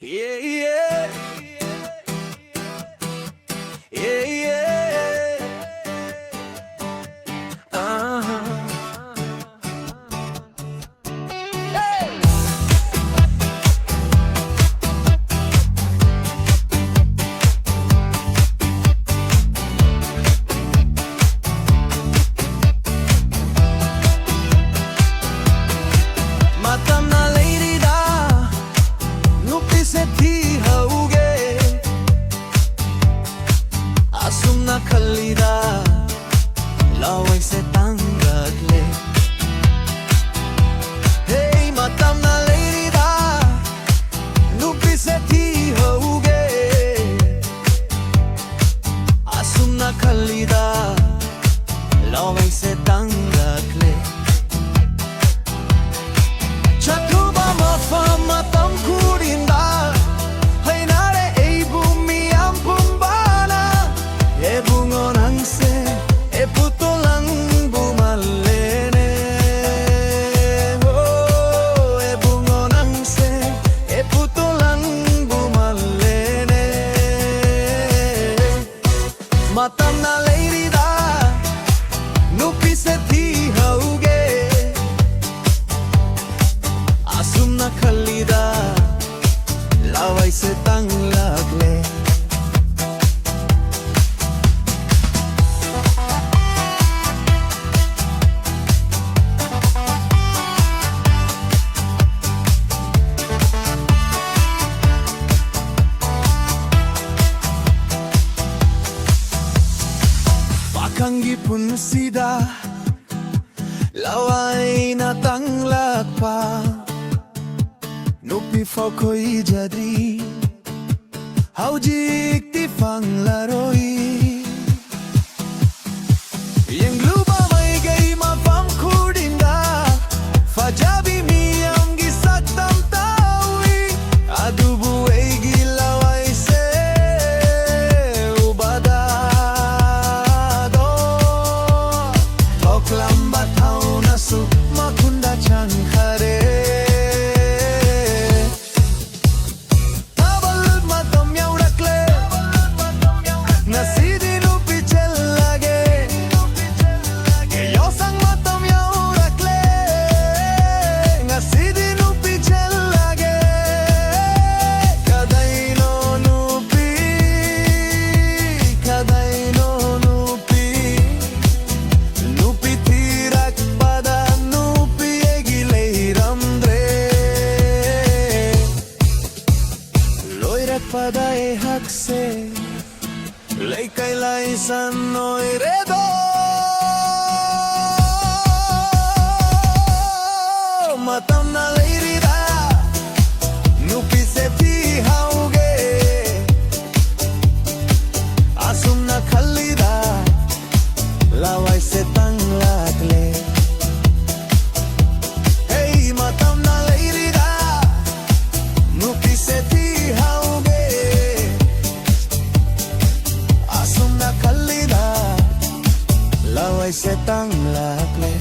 Yeah, yeah. Yeah, yeah. Hey. Matam na lady da nupi se thi hauge asum na khalida lawai se tangatle hey matam na lady da nupi se thi hauge asum na khalida lawai se tangatle Chatuba mafama tam kurinda hainare eibu miyam pumbana ebungonang se eputolang bumallene oh ebungonang se eputolang bumallene matam na lady da nupi se thi hauge asum na khalida lawai se tang lagle pakangi punsida lawai na tang lakpa Nupi fokoi jadri Haujik ti fanglaroi Yang lupa mai gai ma fam kudinda Fajabi miyam gi saktam tawi Adubu egi lawai se ubadado Oklam batau nasu makunda changkhare pada e hak se lei kai lai san noi redo matam na lady da nupi se thi hauge asum na khalida lawai se tang lagle hey matam na lady da nupi se thi Lawai se tang lakle